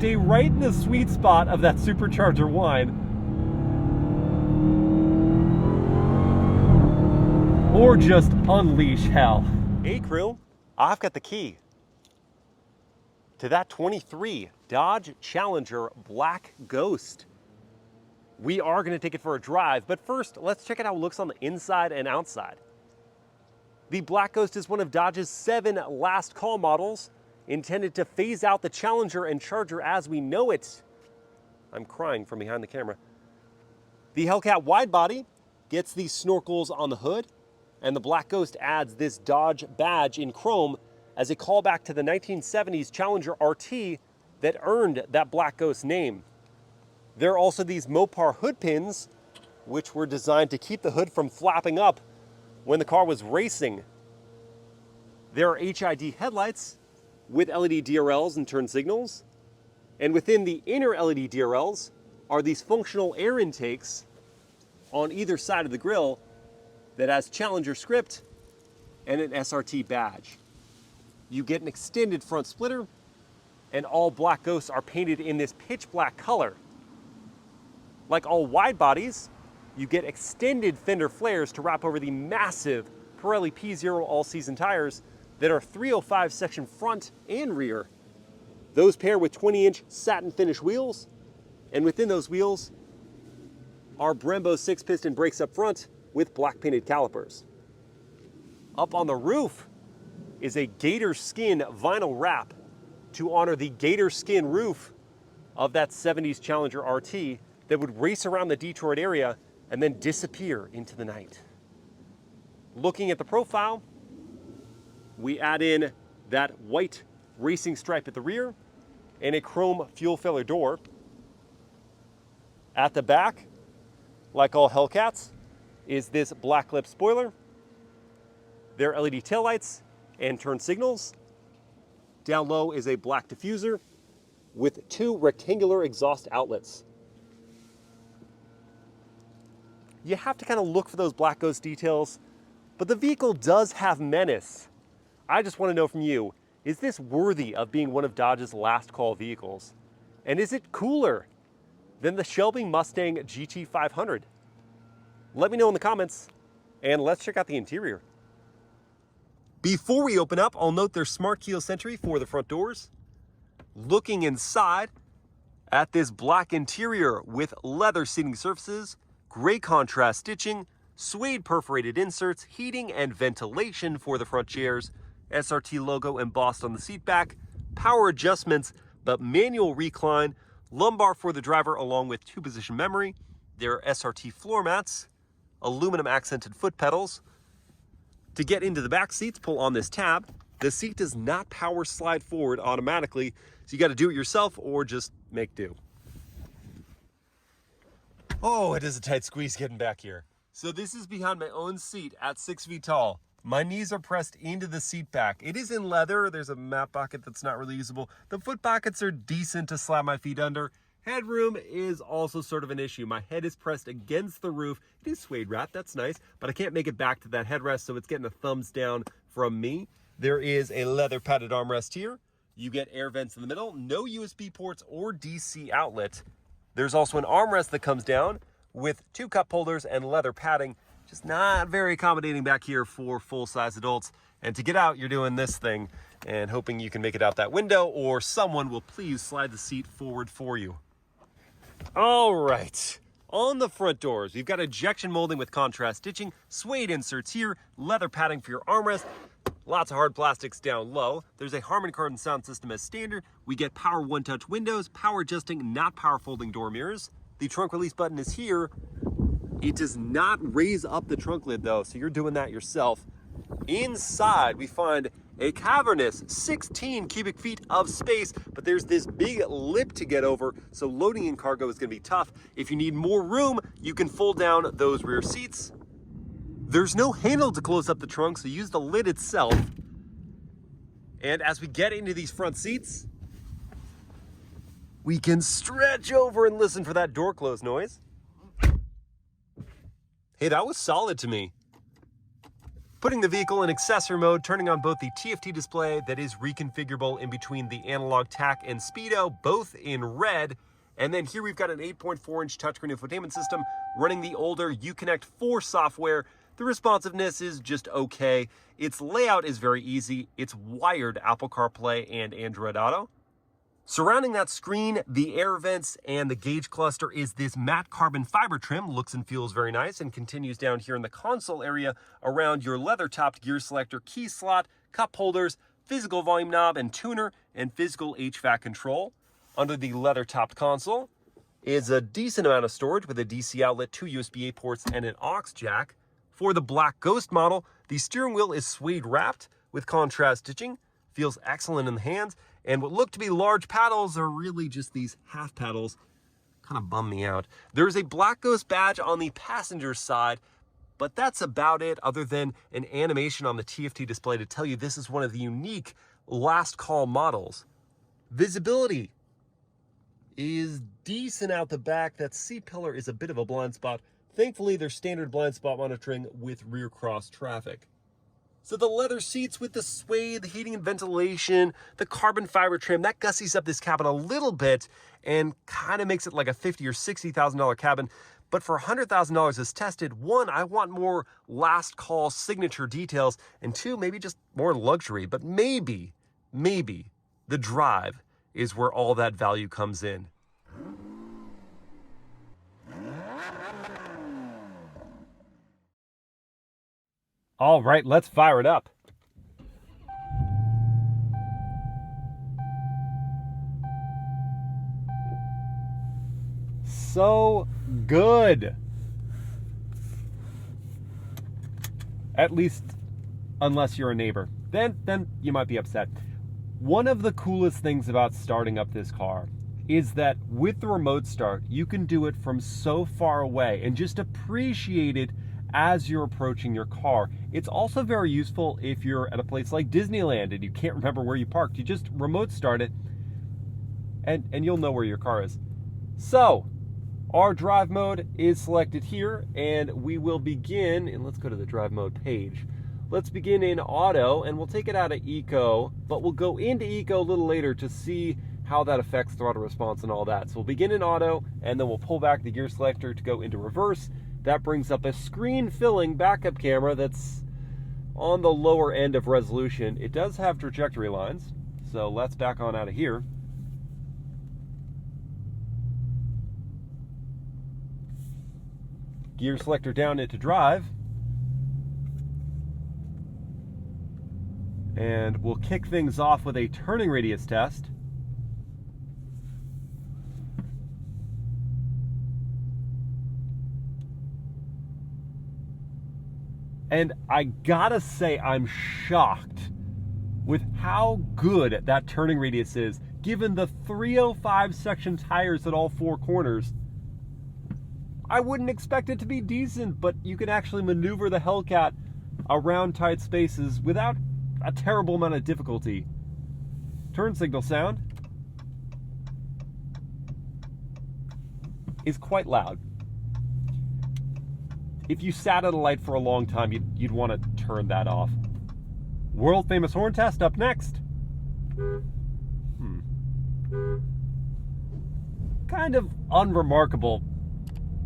stay right in the sweet spot of that supercharger whine, or just unleash hell. Hey crew, I've got the key to that 23 Dodge Challenger Black Ghost. We are going to take it for a drive, but first, let's check out how it looks on the inside and outside. The Black Ghost is one of Dodge's 7 last call models, intended to phase out the Challenger and Charger as we know it. I'm crying from behind the camera. The Hellcat wide body gets these snorkels on the hood, and the Black Ghost adds this Dodge badge in chrome as a callback to the 1970s Challenger RT that earned that Black Ghost name. There are also these Mopar hood pins, which were designed to keep the hood from flapping up when the car was racing. There are HID headlights with LED DRLs and turn signals. And within the inner LED DRLs are these functional air intakes on either side of the grille that has Challenger script and an SRT badge. You get an extended front splitter, and all Black Ghosts are painted in this pitch black color. Like all wide bodies, you get extended fender flares to wrap over the massive Pirelli P0 all-season tires that are 305 section front and rear. Those pair with 20-inch satin finish wheels, and within those wheels are Brembo 6-piston brakes up front with black painted calipers. Up on the roof is a gator skin vinyl wrap to honor the gator skin roof of that 70s Challenger RT that would race around the Detroit area and then disappear into the night. Looking at the profile, we add in that white racing stripe at the rear and a chrome fuel filler door. At the back, like all Hellcats, is this black lip spoiler. There are LED taillights and turn signals. Down low is a black diffuser with 2 rectangular exhaust outlets. You have to kind of look for those Black Ghost details, but the vehicle does have menace. I just want to know from you, is this worthy of being one of Dodge's last call vehicles? And is it cooler than the Shelby Mustang GT500? Let me know in the comments, and let's check out the interior. Before we open up, I'll note there's smart keyless entry for the front doors. Looking inside at this black interior with leather seating surfaces, gray contrast stitching, suede perforated inserts, heating and ventilation for the front chairs, SRT logo embossed on the seat back, power adjustments, but manual recline, lumbar for the driver along with 2-position memory. There are SRT floor mats, aluminum accented foot pedals. To get into the back seats, pull on this tab. The seat does not power slide forward automatically, so you got to do it yourself or just make do. Oh, it is a tight squeeze getting back here. So this is behind my own seat at 6 feet tall. My knees are pressed into the seat back. It is in leather. There's a mat pocket that's not really usable. The foot pockets are decent to slap my feet under. Headroom is also sort of an issue. My head is pressed against the roof. It is suede wrapped, that's nice, but I can't make it back to that headrest, so it's getting a thumbs down from me. There is a leather padded armrest here. You get air vents in the middle, no USB ports or DC outlet. There's also an armrest that comes down with 2 cup holders and leather padding, just not very accommodating back here for full-size adults. And to get out, you're doing this thing and hoping you can make it out that window, or someone will please slide the seat forward for you. All right, on the front doors, we've got ejection molding with contrast stitching, suede inserts here, leather padding for your armrest, lots of hard plastics down low. There's a Harman Kardon sound system as standard. We get power one-touch windows, power adjusting, not power folding door mirrors. The trunk release button is here. It does not raise up the trunk lid though, so you're doing that yourself. Inside, we find a cavernous 16 cubic feet of space, but there's this big lip to get over, so loading in cargo is gonna be tough. If you need more room, you can fold down those rear seats. There's no handle to close up the trunk, so use the lid itself. And as we get into these front seats, we can stretch over and listen for that door close noise. Hey, that was solid to me. Putting the vehicle in accessory mode, turning on both the TFT display that is reconfigurable in between the analog TAC and Speedo, both in red. And then here we've got an 8.4-inch touchscreen infotainment system running the older Uconnect 4 software. The responsiveness is just okay. Its layout is very easy. It's wired Apple CarPlay and Android Auto. Surrounding that screen, the air vents and the gauge cluster is this matte carbon fiber trim. Looks and feels very nice and continues down here in the console area around your leather-topped gear selector, key slot, cup holders, physical volume knob and tuner, and physical HVAC control. Under the leather-topped console is a decent amount of storage with a DC outlet, 2 USB-A ports, and an aux jack. For the Black Ghost model, the steering wheel is suede wrapped with contrast stitching. Feels excellent in the hands. And what look to be large paddles are really just these half paddles. Kind of bum me out. There's a Black Ghost badge on the passenger side, but that's about it, other than an animation on the TFT display to tell you this is one of the unique last call models. Visibility is decent out the back. That C-pillar is a bit of a blind spot. Thankfully, there's standard blind spot monitoring with rear cross traffic. So the leather seats with the suede, the heating and ventilation, the carbon fiber trim, that gussies up this cabin a little bit and kind of makes it like a $50,000 or $60,000 cabin. But for $100,000 as tested, one, I want more last call signature details, and two, maybe just more luxury. But maybe the drive is where all that value comes in. All right, let's fire it up. So good. At least, unless you're a neighbor. Then you might be upset. One of the coolest things about starting up this car is that with the remote start, you can do it from so far away and just appreciate it as you're approaching your car. It's also very useful if you're at a place like Disneyland and you can't remember where you parked. You just remote start it and you'll know where your car is. So our drive mode is selected here, and we will begin, and let's go to the drive mode page. Let's begin in auto, and we'll take it out of eco, but we'll go into eco a little later to see how that affects throttle response and all that. So we'll begin in auto, and then we'll pull back the gear selector to go into reverse. That brings up a screen-filling backup camera that's on the lower end of resolution. It does have trajectory lines, so let's back on out of here. Gear selector down into drive. And we'll kick things off with a turning radius test. And I gotta say, I'm shocked with how good that turning radius is, given the 305 section tires at all four corners. I wouldn't expect it to be decent, but you can actually maneuver the Hellcat around tight spaces without a terrible amount of difficulty. Turn signal sound is quite loud. If you sat at a light for a long time, you'd want to turn that off. World famous horn test up next. Kind of unremarkable,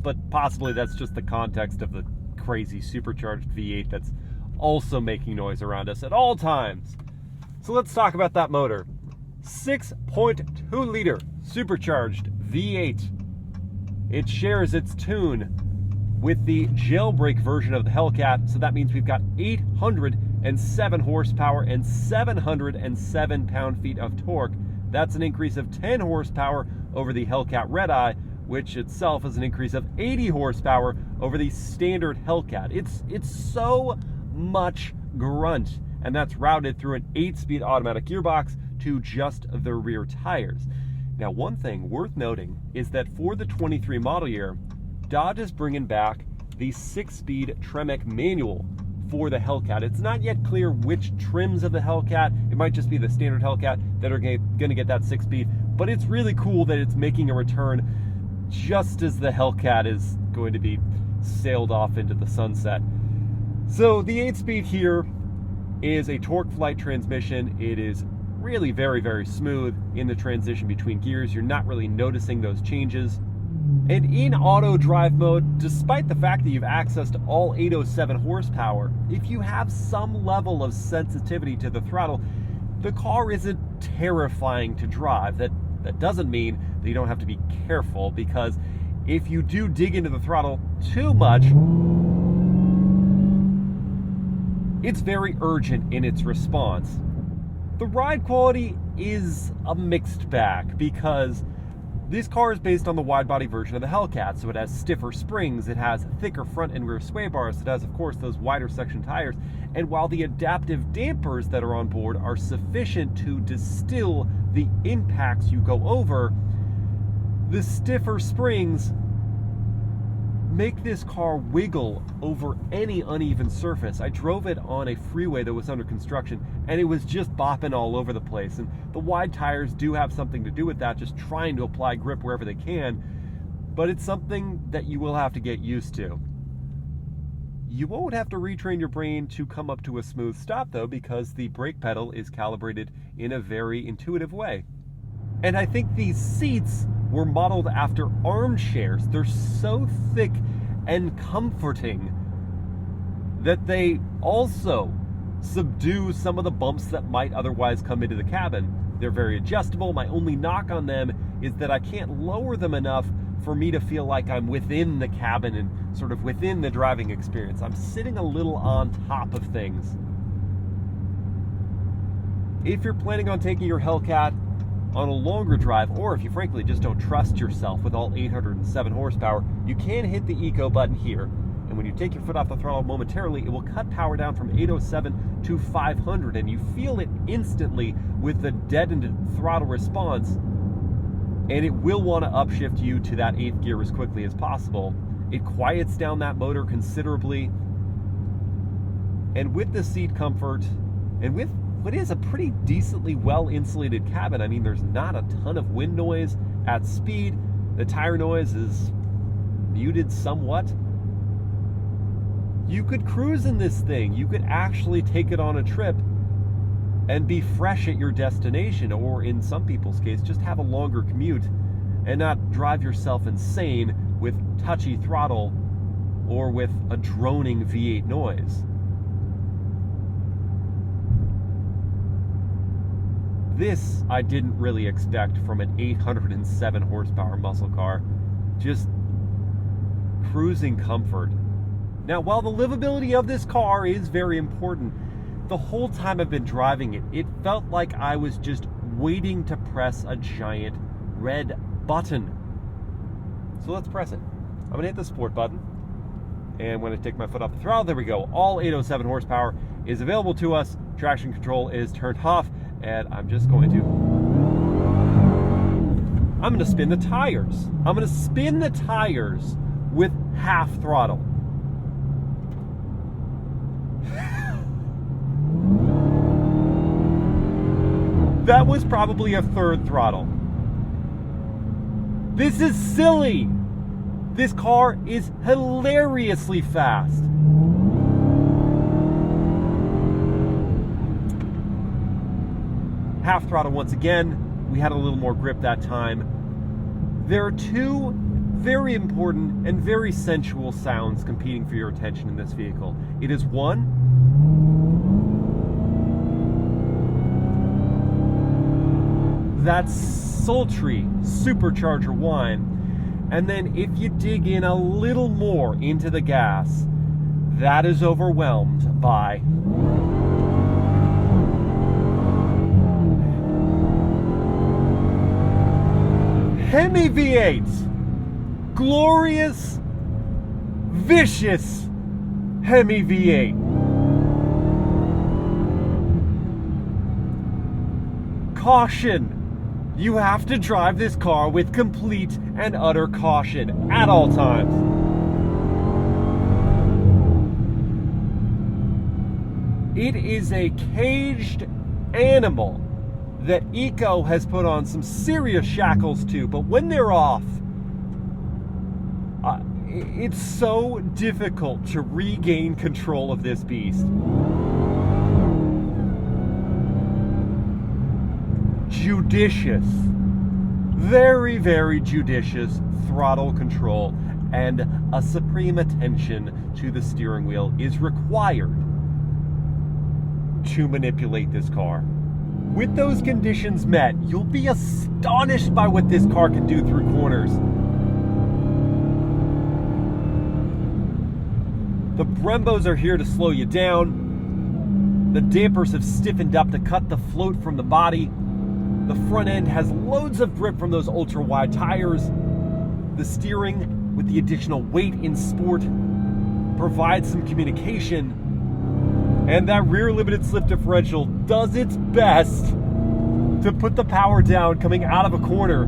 but possibly that's just the context of the crazy supercharged V8 that's also making noise around us at all times. So let's talk about that motor. 6.2 liter supercharged V8. It shares its tune with the jailbreak version of the Hellcat, so that means we've got 807 horsepower and 707 pound-feet of torque. That's an increase of 10 horsepower over the Hellcat Redeye, which itself is an increase of 80 horsepower over the standard Hellcat. It's so much grunt, and that's routed through an 8-speed automatic gearbox to just the rear tires. Now, one thing worth noting is that for the 23 model year, Dodge is bringing back the 6-speed Tremec manual for the Hellcat. It's not yet clear which trims of the Hellcat. It might just be the standard Hellcat that are going to get that 6-speed, but it's really cool that it's making a return just as the Hellcat is going to be sailed off into the sunset. So the 8-speed here is a torque flight transmission. It is really very, very smooth in the transition between gears. You're not really noticing those changes. And in auto drive mode, despite the fact that you've access to all 807 horsepower, if you have some level of sensitivity to the throttle, the car isn't terrifying to drive. That doesn't mean that you don't have to be careful, because if you do dig into the throttle too much, it's very urgent in its response. The ride quality is a mixed bag, because this car is based on the wide-body version of the Hellcat, so it has stiffer springs, it has thicker front and rear sway bars, it has, of course, those wider section tires, and while the adaptive dampers that are on board are sufficient to distill the impacts you go over, the stiffer springs make this car wiggle over any uneven surface. I drove it on a freeway that was under construction, and it was just bopping all over the place. And the wide tires do have something to do with that, just trying to apply grip wherever they can. But it's something that you will have to get used to. You won't have to retrain your brain to come up to a smooth stop, though, because the brake pedal is calibrated in a very intuitive way. And I think these seats were modeled after armchairs. They're so thick and comforting that they also subdue some of the bumps that might otherwise come into the cabin. They're very adjustable. My only knock on them is that I can't lower them enough for me to feel like I'm within the cabin and sort of within the driving experience. I'm sitting a little on top of things. If you're planning on taking your Hellcat on a longer drive, or if you frankly just don't trust yourself with all 807 horsepower, you can hit the Eco button here, and when you take your foot off the throttle momentarily, it will cut power down from 807 to 500, and you feel it instantly with the deadened throttle response, and it will want to upshift you to that 8th gear as quickly as possible. It quiets down that motor considerably, and with the seat comfort, and with what is a pretty decently well-insulated cabin. I mean, there's not a ton of wind noise at speed. The tire noise is muted somewhat. You could cruise in this thing. You could actually take it on a trip and be fresh at your destination, or in some people's case, just have a longer commute and not drive yourself insane with touchy throttle or with a droning V8 noise. This I didn't really expect from an 807 horsepower muscle car. Just cruising comfort. Now, while the livability of this car is very important, the whole time I've been driving it, it felt like I was just waiting to press a giant red button. So let's press it. I'm gonna hit the sport button, and when I take my foot off the throttle, there we go. All 807 horsepower is available to us. Traction control is turned off. And I'm just going to spin the tires. I'm going to spin the tires with half throttle. That was probably a third throttle. This is silly. This car is hilariously fast. Half throttle once again. We had a little more grip that time. There are two very important and very sensual sounds competing for your attention in this vehicle. It is one, that sultry supercharger whine, and then if you dig in a little more into the gas, that is overwhelmed by Hemi V8, glorious, vicious Hemi V8. Caution, you have to drive this car with complete and utter caution at all times. It is a caged animal that Eco has put on some serious shackles to, but when they're off, It's so difficult to regain control of this beast. Judicious, very, very judicious throttle control and a supreme attention to the steering wheel is required to manipulate this car. With those conditions met, you'll be astonished by what this car can do through corners. The Brembos are here to slow you down. The dampers have stiffened up to cut the float from the body. The front end has loads of grip from those ultra-wide tires. The steering, with the additional weight in sport, provides some communication. And that rear limited slip differential does its best to put the power down coming out of a corner.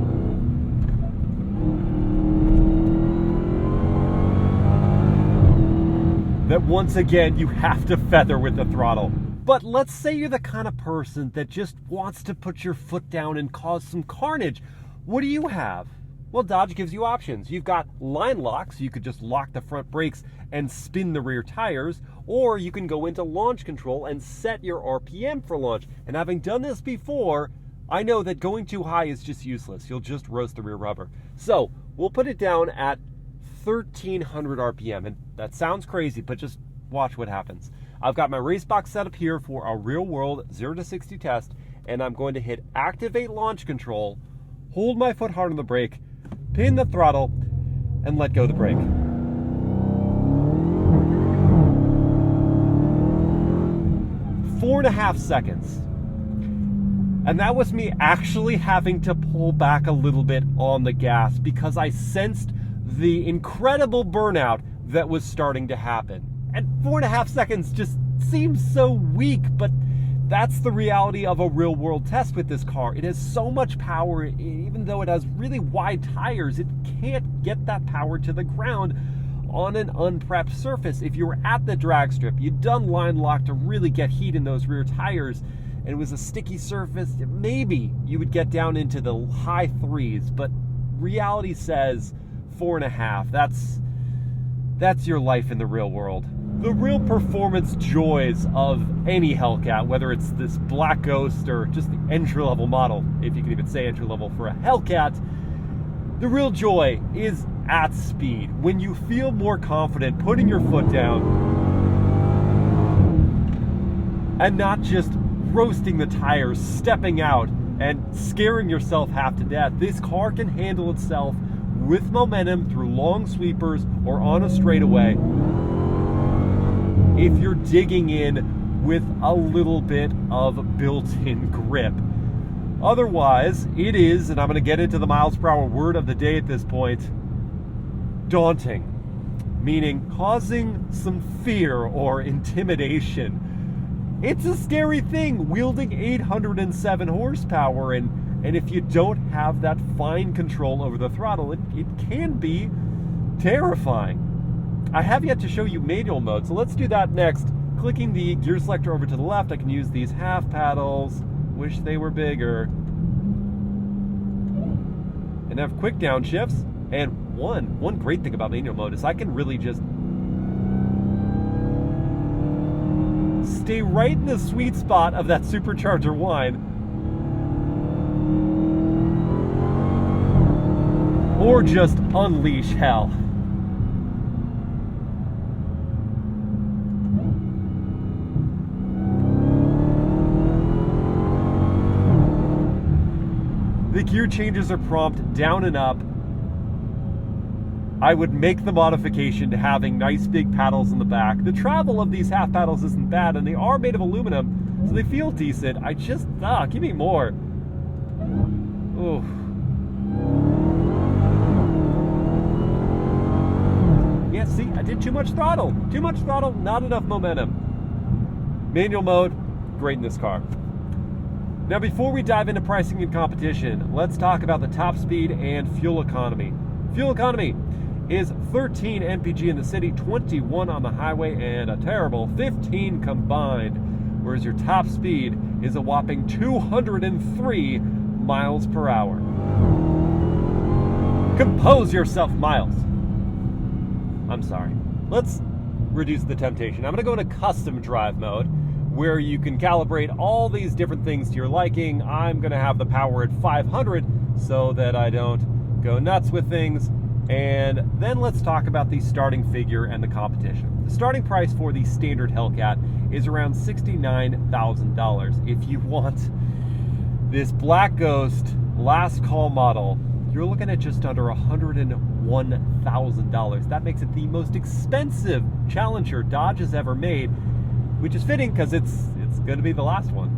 That once again you have to feather with the throttle. But let's say you're the kind of person that just wants to put your foot down and cause some carnage. What do you have? Well, Dodge gives you options. You've got line lock, so you could just lock the front brakes and spin the rear tires, or you can go into launch control and set your RPM for launch. And having done this before, I know that going too high is just useless. You'll just roast the rear rubber. So we'll put it down at 1,300 RPM, and that sounds crazy, but just watch what happens. I've got my race box set up here for a real world 0 to 60 test, and I'm going to hit activate launch control, hold my foot hard on the brake, pin the throttle, and let go of the brake. Four and a half seconds. And that was me actually having to pull back a little bit on the gas because I sensed the incredible burnout that was starting to happen. And 4.5 seconds just seems so weak, but that's the reality of a real world test with this car. It has so much power, even though it has really wide tires, it can't get that power to the ground on an unprepped surface. If you were at the drag strip, you'd done line lock to really get heat in those rear tires, and it was a sticky surface, maybe you would get down into the high threes, but reality says 4.5. That's your life in the real world. The real performance joys of any Hellcat, whether it's this Black Ghost or just the entry-level model, if you can even say entry-level for a Hellcat, the real joy is at speed. When you feel more confident putting your foot down and not just roasting the tires, stepping out, and scaring yourself half to death. This car can handle itself with momentum through long sweepers or on a straightaway if you're digging in with a little bit of built-in grip. Otherwise, it is, and I'm going to get into the miles per hour word of the day at this point, daunting, meaning causing some fear or intimidation. It's a scary thing wielding 807 horsepower, and if you don't have that fine control over the throttle, it can be terrifying. I have yet to show you manual mode, so let's do that next. Clicking the gear selector over to the left, I can use these half paddles, wish they were bigger, and have quick downshifts. And one great thing about manual mode is I can really just stay right in the sweet spot of that supercharger whine, or just unleash hell. The gear changes are prompt, down and up. I would make the modification to having nice big paddles in the back. The travel of these half paddles isn't bad, and they are made of aluminum, so they feel decent. I just, give me more. Ooh. Yeah, see, I did too much throttle. Too much throttle, not enough momentum. Manual mode, great in this car. Now, before we dive into pricing and competition, let's talk about the top speed and fuel economy. Fuel economy is 13 mpg in the city, 21 on the highway, and a terrible 15 combined, whereas your top speed is a whopping 203 miles per hour. Compose yourself, Miles. I'm sorry. Let's reduce the temptation. I'm going to go into custom drive mode, where you can calibrate all these different things to your liking. I'm going to have the power at 500 so that I don't go nuts with things. And then let's talk about the starting figure and the competition. The starting price for the standard Hellcat is around $69,000. If you want this Black Ghost last call model, you're looking at just under $101,000. That makes it the most expensive Challenger Dodge has ever made, which is fitting because it's going to be the last one.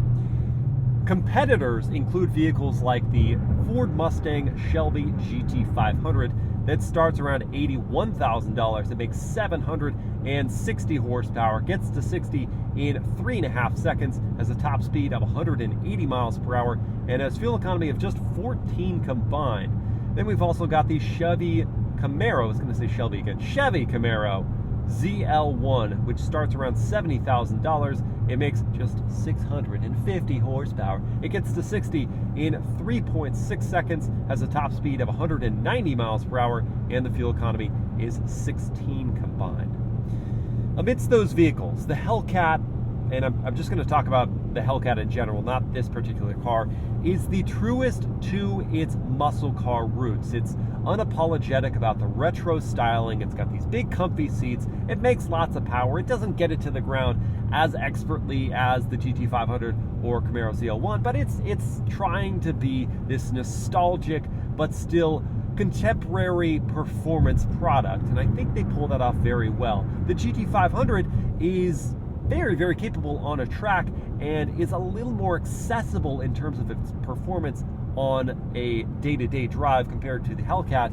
Competitors include vehicles like the Ford Mustang Shelby GT500 that starts around $81,000. It makes 760 horsepower, gets to 60 in 3.5 seconds, has a top speed of 180 miles per hour, and has fuel economy of just 14 combined. Then we've also got the Chevy Camaro, I was going to say Shelby again, Chevy Camaro ZL1, which starts around $70,000. It makes just 650 horsepower. It gets to 60 in 3.6 seconds, has a top speed of 190 miles per hour, and the fuel economy is 16 combined. Amidst those vehicles, the Hellcat, and I'm just going to talk about the Hellcat in general, not this particular car, is the truest to its muscle car roots. It's unapologetic about the retro styling. It's got these big comfy seats. It makes lots of power. It doesn't get it to the ground as expertly as the GT500 or Camaro ZL1, but it's trying to be this nostalgic but still contemporary performance product, and I think they pull that off very well. The GT500 is very, very capable on a track and is a little more accessible in terms of its performance on a day-to-day drive compared to the Hellcat,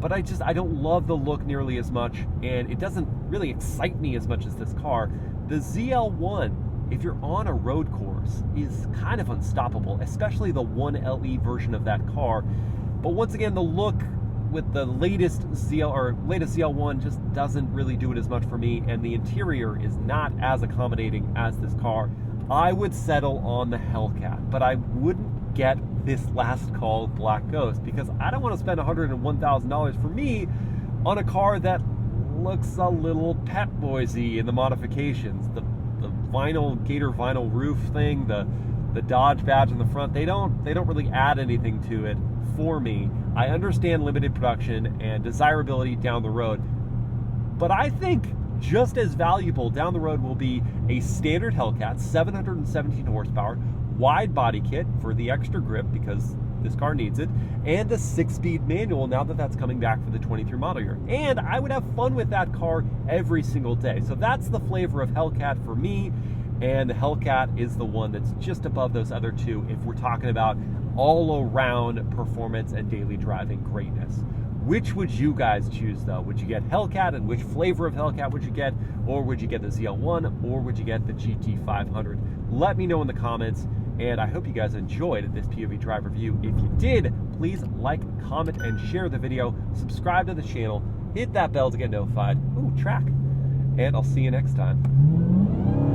but I don't love the look nearly as much, and it doesn't really excite me as much as this car. The ZL1, if you're on a road course, is kind of unstoppable, especially the 1LE version of that car. But once again, the look with the latest ZL1 just doesn't really do it as much for me, and the interior is not as accommodating as this car. I would settle on the Hellcat, but I wouldn't get this last call Black Ghost because I don't want to spend $101,000 for me on a car that looks a little Pep Boys-y in the modifications. The vinyl Gator vinyl roof thing, the Dodge badge in the front, they don't really add anything to it for me. I understand limited production and desirability down the road, but I think just as valuable down the road will be a standard Hellcat, 717 horsepower, wide body kit for the extra grip because this car needs it, and a 6-speed manual now that that's coming back for the 23 model year. And I would have fun with that car every single day. So that's the flavor of Hellcat for me, and the Hellcat is the one that's just above those other two if we're talking about all-around performance and daily driving greatness. Which would you guys choose, though? Would you get Hellcat, and which flavor of Hellcat would you get? Or would you get the ZL1, or would you get the GT500? Let me know in the comments, and I hope you guys enjoyed this POV drive review. If you did, please like, comment, and share the video. Subscribe to the channel. Hit that bell to get notified. Ooh, track. And I'll see you next time.